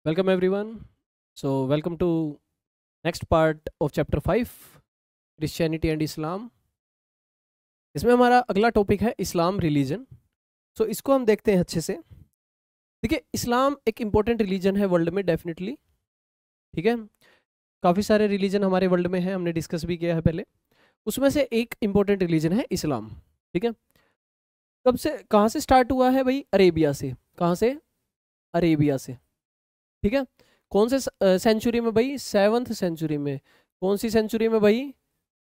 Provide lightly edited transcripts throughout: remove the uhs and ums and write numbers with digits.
Welcome everyone. So welcome to next part of chapter 5 Christianity and Islam. इसमें हमारा अगला topic है इस्लाम religion. सो इसको हम देखते हैं अच्छे से. देखिए, इस्लाम एक इम्पोर्टेंट रिलीजन है वर्ल्ड में डेफिनेटली. ठीक है, काफ़ी सारे रिलीजन हमारे वर्ल्ड में हैं, हमने डिस्कस भी किया है पहले. उसमें से एक इम्पोर्टेंट रिलीजन है इस्लाम. ठीक है, कब से कहाँ से स्टार्ट हुआ है भाई? अरेबिया से. कहाँ से? अरेबिया से. ठीक है, कौन से सेंचुरी में भाई? 7th सेंचुरी में. कौन सी सेंचुरी में भाई?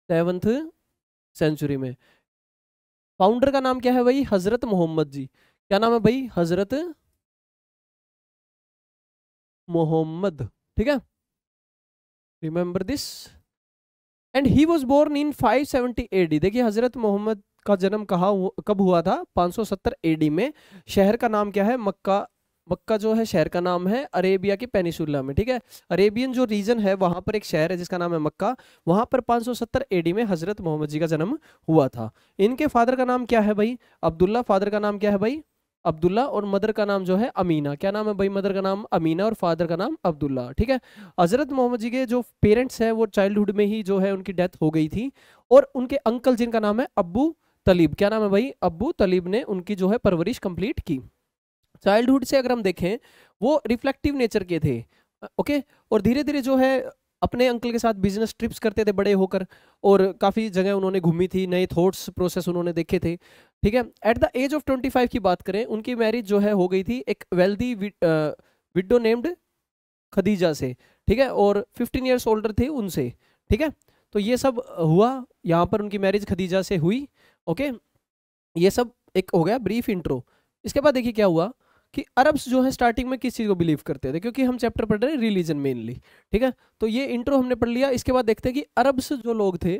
7th सेंचुरी में. फाउंडर का नाम क्या है भाई? हजरत मोहम्मद जी. क्या नाम है भाई? हजरत मोहम्मद. ठीक है, remember this. And he was born in 570 AD. देखिए, हजरत मोहम्मद का जन्म कब हुआ था? 570 AD में. शहर का नाम क्या है? मक्का. मक्का जो है शहर का नाम है अरेबिया के पेनिसुला में. ठीक है, अरेबियन जो रीजन है वहां पर एक शहर है जिसका नाम है मक्का. वहां पर 570 AD में हजरत मोहम्मद जी का जन्म हुआ था. इनके फादर का नाम क्या है भाई? अब्दुल्ला. फादर का नाम क्या है भाई? अब्दुल्ला. और मदर का नाम जो है अमीना. क्या नाम है भाई? मदर का नाम अमीना और फादर का नाम अब्दुल्ला. ठीक है, हजरत मोहम्मद जी के जो पेरेंट्स हैं वो चाइल्डहुड में ही जो है उनकी डेथ हो गई थी. और उनके अंकल जिनका नाम है अब्बू तलीब. क्या नाम है भाई? अब्बू तलीब ने उनकी जो है परवरिश कंप्लीट की. चाइल्डहुड से अगर हम देखें वो रिफ्लेक्टिव नेचर के थे. ओके, और धीरे धीरे जो है अपने अंकल के साथ बिजनेस ट्रिप्स करते थे बड़े होकर. और काफ़ी जगह उन्होंने घूमी थी, नए थॉट्स प्रोसेस उन्होंने देखे थे. ठीक है, एट द एज ऑफ 25 की बात करें, उनकी मैरिज जो है हो गई थी एक वेल्दी विडो नेम्ड खदीजा से. ठीक है, और 15 ईयर्स ओल्डर थे उनसे. ठीक है, तो ये सब हुआ, यहाँ पर उनकी मैरिज खदीजा से हुई. ओके, ये सब एक हो गया ब्रीफ इंट्रो. इसके बाद देखिए क्या हुआ कि अरब्स जो है स्टार्टिंग में किस चीज़ को बिलीव करते थे, क्योंकि हम चैप्टर पढ़ रहे हैं रिलीजन मेनली. ठीक है, तो ये इंट्रो हमने पढ़ लिया. इसके बाद देखते हैं कि अरब्स जो लोग थे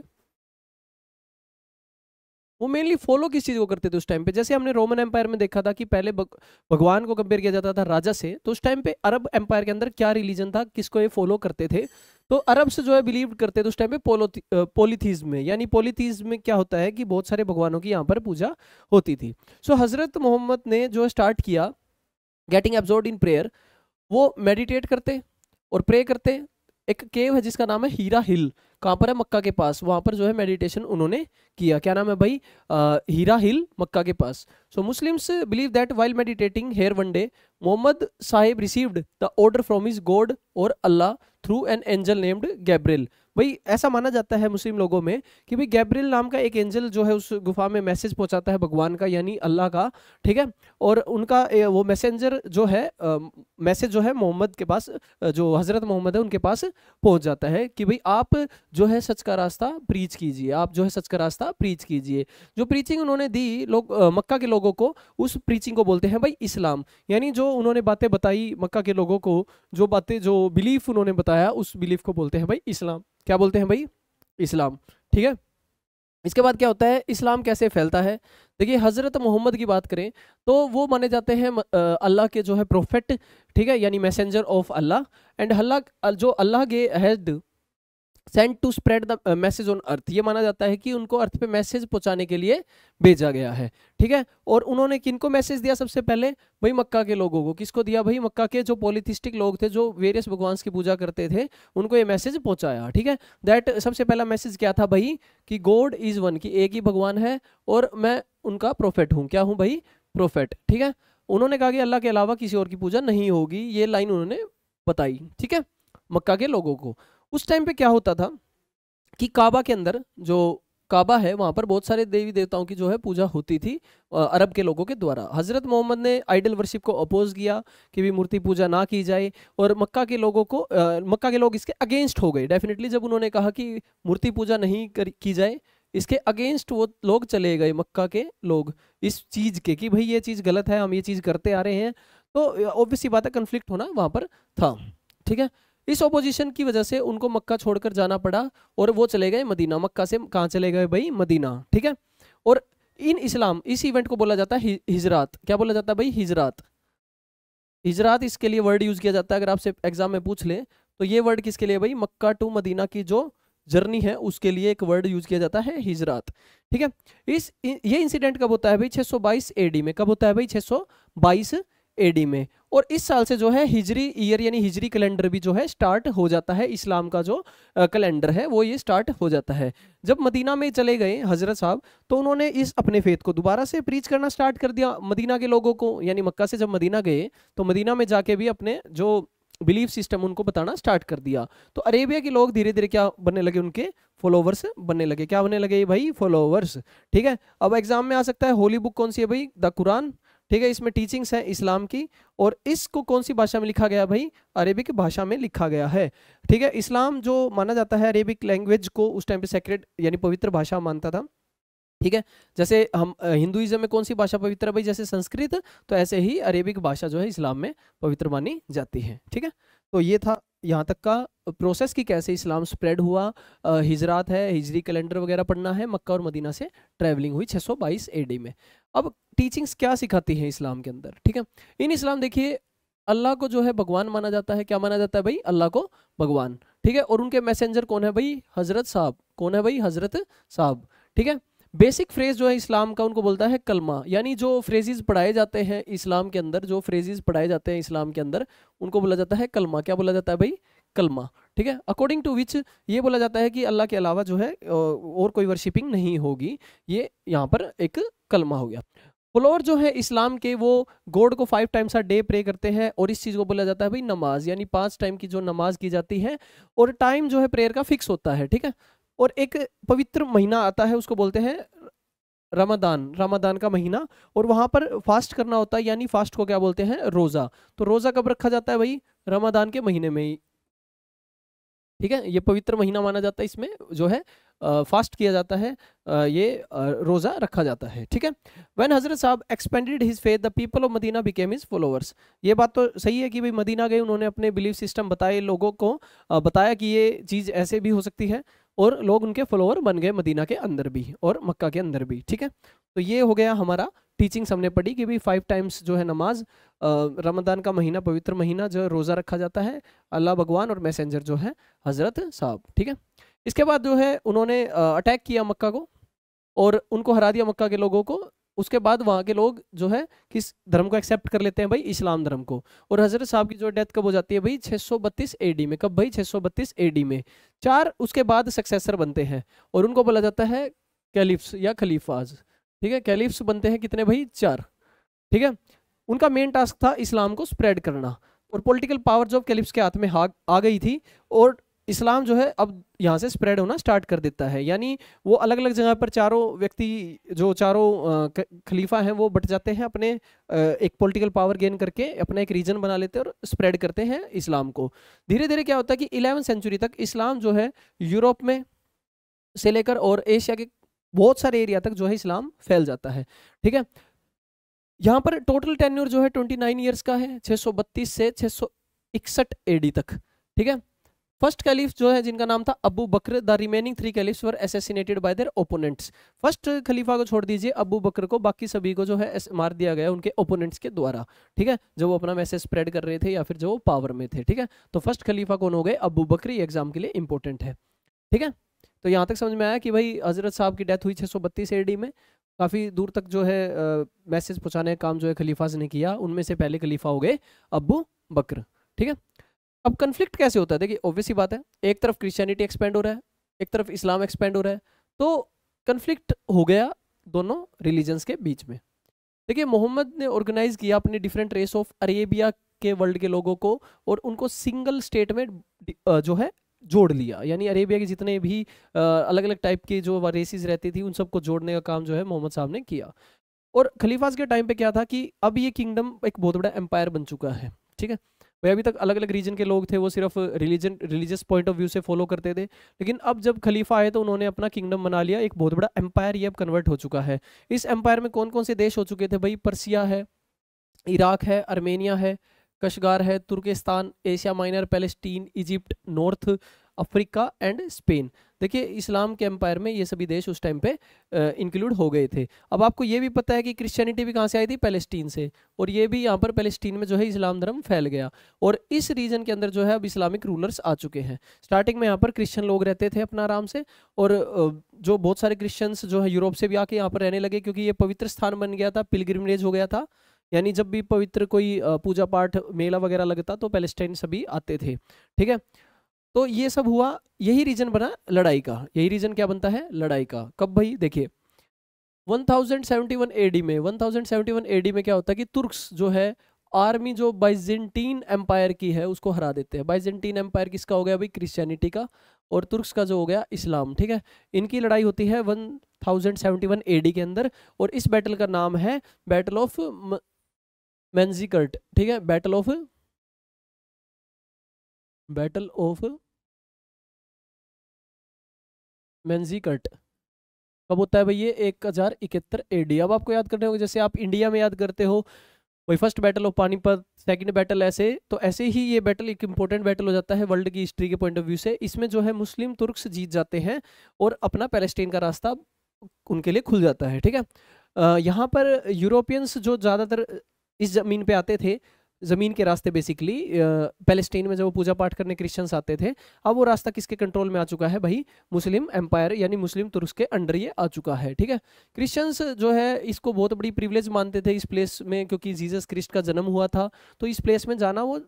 वो मेनली फॉलो किस चीज़ को करते थे उस टाइम पे. जैसे हमने रोमन एम्पायर में देखा था कि पहले भगवान को कंपेयर किया जाता था राजा से. तो उस टाइम पे अरब एम्पायर के अंदर क्या रिलीजन था, किसको ये फॉलो करते थे? तो अरब्स जो है बिलीव करते थे उस टाइम पे पोलिथीज्म में. यानी पोलिथीज्म में क्या होता है कि बहुत सारे भगवानों की यहाँ पर पूजा होती थी. सो हजरत मोहम्मद ने जो स्टार्ट किया गेटिंग एब्जॉर्ब्ड इन प्रेयर. वो मेडिटेट करते और प्रे करते. एक केव है जिसका नाम है हीरा हिल. कहाँ पर है? मक्का के पास. वहाँ पर जो है मेडिटेशन उन्होंने किया. क्या नाम है भाई? हीरा हिल, मक्का के पास. So Muslims believe that while meditating here one day Mohammed sahib received the order from his God और Allah through an angel named Gabriel. भाई ऐसा माना जाता है मुस्लिम लोगों में कि भाई गैब्रियल नाम का एक एंजल जो है उस गुफा में मैसेज पहुंचाता है भगवान का, यानी अल्लाह का. ठीक है, और उनका वो मैसेंजर जो है मैसेज जो है मोहम्मद के पास, जो हजरत मोहम्मद है उनके पास पहुंच जाता है कि भाई आप जो है सच का रास्ता प्रीच कीजिए, आप जो है सच का रास्ता प्रीच कीजिए. जो प्रीचिंग उन्होंने दी लोग मक्का के लोगों को, उस प्रीचिंग को बोलते हैं भाई इस्लाम. यानी जो उन्होंने बातें बताई मक्का के लोगों को, जो बातें जो बिलीफ उन्होंने बताया, उस बिलीफ को बोलते हैं भाई इस्लाम. क्या बोलते हैं भाई? इस्लाम. ठीक है, इसके बाद क्या होता है? इस्लाम कैसे फैलता है? देखिए, हजरत मोहम्मद की बात करें तो वो माने जाते हैं अल्लाह के जो है प्रोफेट. ठीक है, यानी messenger of Allah. And Allah जो अल्लाह के had sent to spread the message on earth. ये माना जाता है कि उनको अर्थ पे मैसेज पहुंचाने के लिए भेजा गया है. ठीक है, और उन्होंने किनको मैसेज दिया? सबसे पहले भाई मक्का के लोगों को. किसको दिया भाई? मक्का के जो पॉलिथिस्टिक लोग थे, जो वेरियस भगवान की पूजा करते थे, उनको ये मैसेज पहुंचाया. ठीक है, दैट सबसे पहला मैसेज क्या था भाई? कि गॉड इज वन, कि एक ही भगवान है और मैं उनका प्रोफेट हूँ. क्या हूँ भाई? प्रोफेट. ठीक है, उन्होंने कहा कि अल्लाह के अलावा किसी और की पूजा नहीं होगी. ये लाइन उन्होंने बताई. ठीक है, मक्का के लोगों को. उस टाइम पे क्या होता था कि काबा के अंदर, जो काबा है वहाँ पर बहुत सारे देवी देवताओं की जो है पूजा होती थी अरब के लोगों के द्वारा. हजरत मोहम्मद ने आइडल वर्शिप को अपोज किया कि भी मूर्ति पूजा ना की जाए. और मक्का के लोगों को मक्का के लोग इसके अगेंस्ट हो गए डेफिनेटली. जब उन्होंने कहा कि मूर्ति पूजा नहीं की जाए, इसके अगेंस्ट वो लोग चले गए मक्का के लोग इस चीज़ के, कि भाई ये चीज़ गलत है, हम ये चीज़ करते आ रहे हैं. तो ऑब्वियसली बात है, कन्फ्लिक्ट होना वहाँ पर था. ठीक है, इस ऑपोजिशन की वजह से उनको मक्का छोड़कर जाना पड़ा और वो चले गए मदीना. मक्का से कहाँ चले गए भाई? मदीना. ठीक है, और इन इस्लाम इस इवेंट को बोला जाता है हिजरात. क्या बोला जाता है भाई? हिजरात. हिजरात इसके लिए वर्ड यूज किया जाता है. अगर आपसे एग्जाम में पूछ ले तो ये वर्ड किसके लिए भाई? मक्का टू मदीना की जो जर्नी है उसके लिए एक वर्ड यूज किया जाता है हिजरात. ठीक है, ये इंसिडेंट कब होता है भाई? 622 AD में. कब होता है भाई? 622 AD में. और इस साल से जो है हिजरी ईयर यानी हिजरी कैलेंडर भी जो है स्टार्ट हो जाता है। इस्लाम का जो कैलेंडर है वो ये स्टार्ट हो जाता है। जब मदीना में चले गए हजरत साहब तो उन्होंने इस अपने फेथ को दोबारा से प्रीच करना स्टार्ट कर दिया मदीना के लोगों को, यानी मक्का से जब मदीना गए तो मदीना में जाके भी अपने जो बिलीफ सिस्टम उनको बताना स्टार्ट कर दिया। तो अरेबिया के लोग धीरे धीरे क्या बनने लगे, उनके फॉलोवर्स बनने लगे। क्या बनने लगे भाई? फॉलोवर्स। ठीक है, अब एग्जाम में आ सकता है होली बुक कौन सी है भाई? The Quran. ठीक है, इसमें टीचिंग्स है इस्लाम की, और इसको कौन सी भाषा में लिखा गया भाई? अरेबिक भाषा में लिखा गया है। ठीक है, इस्लाम जो माना जाता है अरेबिक लैंग्वेज को उस टाइम पे सेक्रेड यानी पवित्र भाषा मानता था। ठीक है, जैसे हम हिंदुइज्म में कौन सी भाषा पवित्र है भाई? जैसे संस्कृत, तो ऐसे ही अरेबिक भाषा जो है इस्लाम में पवित्र मानी जाती है। ठीक है, तो ये था यहाँ तक का प्रोसेस कि कैसे इस्लाम स्प्रेड हुआ। हिजरात है, हिजरी कैलेंडर वगैरह पढ़ना है। मक्का और मदीना से ट्रैवलिंग हुई 622 एडी में। अब टीचिंग्स क्या सिखाती हैं इस्लाम के अंदर? ठीक है, इन इस्लाम देखिए अल्लाह को जो है भगवान माना जाता है। क्या माना जाता है भाई? अल्लाह को भगवान। ठीक है, और उनके मैसेंजर कौन है भाई? हजरत साहब। कौन है भाई? हजरत साहब। ठीक है, बेसिक फ्रेज जो है इस्लाम का उनको बोलता है कलमा, यानी जो फ्रेजेस पढ़ाए जाते हैं इस्लाम के अंदर, जो फ्रेजेस पढ़ाए जाते हैं इस्लाम के अंदर उनको बोला जाता है कलमा। क्या बोला जाता है भाई? कलमा। ठीक है, अकॉर्डिंग टू विच ये बोला जाता है कि अल्लाह के अलावा जो है और कोई वर्शिपिंग नहीं होगी। ये यहाँ पर एक कलमा हो गया। फॉलोअर जो है इस्लाम के वो गॉड को 5 टाइम्स अ डे प्रे करते हैं, और इस चीज़ को बोला जाता है भाई नमाज, यानी 5 टाइम की जो नमाज की जाती है, और टाइम जो है प्रेयर का फिक्स होता है। ठीक है, और एक पवित्र महीना आता है उसको बोलते हैं रमदान, रमदान का महीना, और वहां पर फास्ट करना होता है, यानी फास्ट को क्या बोलते हैं? रोजा। तो रोजा कब रखा जाता है भाई? रमदान के महीने में ही। ठीक है, ये पवित्र महीना माना जाता है, इसमें जो है फास्ट किया जाता है, ये रोजा रखा जाता है। ठीक है, व्हेन हजरत साहब expanded his faith the people of Medina became his followers. ये बात तो सही है कि भाई मदीना गए, उन्होंने अपने बिलीफ सिस्टम बताए लोगों को, बताया कि ये चीज़ ऐसे भी हो सकती है, और लोग उनके फॉलोअर बन गए मदीना के अंदर भी और मक्का के अंदर भी। ठीक है, तो ये हो गया हमारा टीचिंग्स हमने पढ़ी कि भाई 5 टाइम्स जो है नमाज, रमदान का महीना पवित्र महीना जो रोज़ा रखा जाता है, अल्लाह भगवान और मैसेंजर जो है हजरत साहब। ठीक है, इसके बाद जो है उन्होंने अटैक किया मक्का को और उनको हरा दिया मक्का के लोगों को। उसके बाद वहाँ के लोग जो है किस धर्म को एक्सेप्ट कर लेते हैं भाई? इस्लाम धर्म को। और हजरत साहब की जो डेथ कब हो जाती है भाई? 632 एडी में। कब भाई? 632 एडी में। 4 उसके बाद सक्सेसर बनते हैं और उनको बोला जाता है कैलिफ्स या खलीफाज। ठीक है, कैलिफ्स बनते हैं कितने भाई? 4। ठीक है, उनका मेन टास्क था इस्लाम को स्प्रेड करना, और पॉलिटिकल पावर जो कैलिफ्स के हाथ में आ गई थी, और इस्लाम जो है अब यहाँ से स्प्रेड होना स्टार्ट कर देता है। यानी वो अलग अलग जगह पर चारों व्यक्ति, जो चारों खलीफा हैं, वो बट जाते हैं, अपने एक पॉलिटिकल पावर गेन करके अपना एक रीजन बना लेते हैं और स्प्रेड करते हैं इस्लाम को। धीरे धीरे क्या होता है कि 11वीं सेंचुरी तक इस्लाम जो है यूरोप में से लेकर और एशिया के बहुत सारे एरिया तक जो है इस्लाम फैल जाता है। ठीक है, यहाँ पर टोटल टेन्योर जो है 29 ईयर्स का है, 632 से 661 एडी तक। ठीक है, फर्स्ट कैलिफ जो है जिनका नाम था Abu Bakr, the remaining 3 caliphs were assassinated by their opponents. First खलीफा को छोड़ दीजिए अबू बकर को, बाकी सभी को जो है मार दिया गया उनके ओपोनेंट्स के द्वारा। ठीक है, जो वो अपना मैसेज स्प्रेड कर रहे थे या फिर जो पावर में थे। ठीक है, तो फर्स्ट खलीफा कौन हो गए? अबू बकर। ये एग्जाम के लिए इंपॉर्टेंट है। ठीक है, तो यहाँ तक समझ में आया कि भाई हजरत साहब की डेथ हुई 632 एडी में। काफ़ी दूर तक जो है मैसेज पहुँचाने का काम जो है खलीफाज ने किया। उनमें से पहले खलीफा हो गए अबू बकर। ठीक है, अब कन्फ्लिक्ट कैसे होता है? देखिए ऑब्वियस सी बात है, एक तरफ क्रिश्चियनिटी एक्सपेंड हो रहा है, एक तरफ इस्लाम एक्सपेंड हो रहा है, तो कन्फ्लिक्ट हो गया दोनों रिलीजन्स के बीच में। देखिए मोहम्मद ने ऑर्गेनाइज किया अपने डिफरेंट रेस ऑफ अरेबिया के वर्ल्ड के लोगों को और उनको सिंगल स्टेट में जो है जोड़ लिया। यानी अरेबिया के जितने भी अलग अलग टाइप के जो रेसिस रहती थी उन सबको जोड़ने का काम जो है मोहम्मद साहब ने किया। और खलीफाज के टाइम पे क्या था कि अब ये किंगडम एक बहुत बड़ा एम्पायर बन चुका है। ठीक है, भाई अभी तक अलग अलग रीजन के लोग थे, वो सिर्फ रिलीजियस पॉइंट ऑफ व्यू से फॉलो करते थे, लेकिन अब जब खलीफा आए तो उन्होंने अपना किंगडम बना लिया, एक बहुत बड़ा एम्पायर ये अब कन्वर्ट हो चुका है। इस एम्पायर में कौन कौन से देश हो चुके थे भाई? पर्सिया है, इराक है, अर्मेनिया है, कशगार है, Turkistan, Asia Minor, Palestine, Egypt, North Africa and Spain. देखिए इस्लाम के एम्पायर में ये सभी देश उस टाइम पे इंक्लूड हो गए थे। अब आपको ये भी पता है कि क्रिश्चियनिटी भी कहाँ से आई थी? पैलेस्टीन से, और ये भी यहाँ पर पैलेस्टीन में जो है इस्लाम धर्म फैल गया और इस रीजन के अंदर जो है अब इस्लामिक रूलर्स आ चुके हैं। स्टार्टिंग में यहाँ पर क्रिश्चियन लोग रहते थे अपना आराम से, और जो बहुत सारे क्रिश्चियंस जो है यूरोप से भी आके यहाँ पर रहने लगे, क्योंकि ये पवित्र स्थान बन गया था, पिलग्रिमेज हो गया था। यानी जब भी पवित्र कोई पूजा पाठ मेला वगैरह लगता तो पैलेस्टाइन सभी आते थे, ठीक है। तो ये सब हुआ, यही रीजन बना लड़ाई का। यही रीजन क्या बनता है? लड़ाई का। कब भाई? देखिए 1071 एडी में, 1071 एडी में क्या होता है कि तुर्क्स जो है आर्मी जो बाइजेंटीन एम्पायर की है उसको हरा देते हैं। बाइजेंटीन एम्पायर किसका हो गया भाई? क्रिश्चियनिटी का। और तुर्क्स का जो हो गया इस्लाम, ठीक है। इनकी लड़ाई होती है 1071 एडी के अंदर, और इस बैटल का नाम है बैटल ऑफ मेंजिकर्ट, ठीक है। बैटल ऑफ मेंजिकर्ट कब होता है भाई? ये 1071 एडी। अब आपको याद करने होगा, जैसे आप इंडिया में याद करते हो वही first battle of Panipat, second battle, ऐसे तो ऐसे ही ये बैटल एक इंपॉर्टेंट बैटल हो जाता है वर्ल्ड की हिस्ट्री के पॉइंट ऑफ व्यू से। इसमें जो है मुस्लिम तुर्क्स जीत जाते हैं और अपना पैलेस्टीन का रास्ता उनके लिए खुल जाता है, ठीक है। यहाँ पर यूरोपियंस जो ज़्यादातर इस ज़मीन पे आते थे, ज़मीन के रास्ते बेसिकली पैलेस्टीन में जब वो पूजा पाठ करने क्रिश्चियंस आते थे, अब वो रास्ता किसके कंट्रोल में आ चुका है भाई? मुस्लिम एम्पायर यानी मुस्लिम तुर्क के अंडर ये आ चुका है, ठीक है। क्रिश्चियंस जो है इसको बहुत बड़ी प्रिविलेज मानते थे इस प्लेस में, क्योंकि जीसस क्रिस्ट का जन्म हुआ था, तो इस प्लेस में जाना वो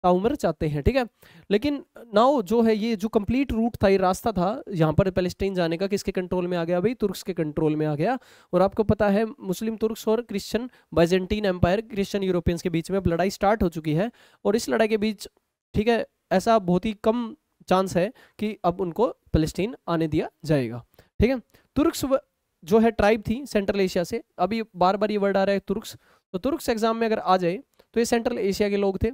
ताउमर चाहते हैं, ठीक है। लेकिन नाउ जो है ये जो कंप्लीट रूट था, ये रास्ता था यहाँ पर पैलेस्टाइन जाने का, किसके कंट्रोल में आ गया भाई? तुर्क्स के कंट्रोल में आ गया। और आपको पता है मुस्लिम तुर्क्स और Christian Byzantine empire, Christian Europeans के बीच में अब लड़ाई स्टार्ट हो चुकी है। और इस लड़ाई के बीच, ठीक है, ऐसा बहुत ही कम चांस है कि अब उनको पैलेस्टीन आने दिया जाएगा, ठीक है। तुर्क्स जो है ट्राइब थी सेंट्रल एशिया से। अभी बार बार ये वर्ड आ रहा है तुर्क्स, तो तुर्क्स एग्जाम में अगर आ जाए तो ये सेंट्रल एशिया के लोग थे,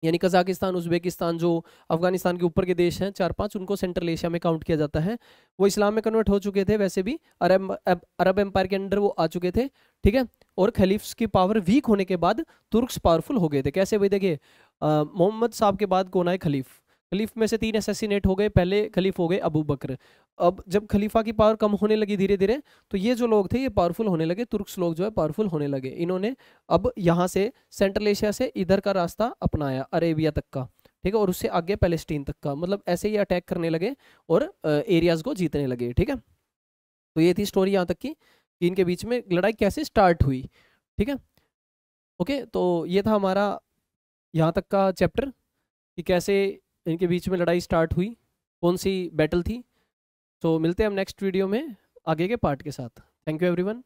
यानी कजाकिस्तान, उज्बेकिस्तान, जो अफगानिस्तान के ऊपर के देश हैं 4-5, उनको सेंट्रल एशिया में काउंट किया जाता है। वो इस्लाम में कन्वर्ट हो चुके थे, वैसे भी अरब एम्पायर के अंडर वो आ चुके थे, ठीक है। और खलीफ्स की पावर वीक होने के बाद तुर्क्स पावरफुल हो गए थे। कैसे भाई? देखिए मोहम्मद साहब के बाद कौन आए? खलीफ। खलीफ में से 3 असैसिनेट हो गए। पहले खलीफ हो गए अबू बकर। अब जब खलीफा की पावर कम होने लगी धीरे धीरे, तो ये जो लोग थे ये पावरफुल होने लगे, तुर्क्स लोग जो है पावरफुल होने लगे। इन्होंने अब यहाँ से सेंट्रल एशिया से इधर का रास्ता अपनाया, अरेबिया तक का, ठीक है, और उससे आगे पैलेस्टीन तक का, मतलब ऐसे ही अटैक करने लगे और एरियाज को जीतने लगे, ठीक है। तो ये थी स्टोरी यहाँ तक की कि इनके बीच में लड़ाई कैसे स्टार्ट हुई, ठीक है। ओके, तो ये था हमारा यहाँ तक का चैप्टर कि कैसे इनके बीच में लड़ाई स्टार्ट हुई, कौन सी बैटल थी। तो मिलते हैं हम नेक्स्ट वीडियो में आगे के पार्ट के साथ। Thank you everyone.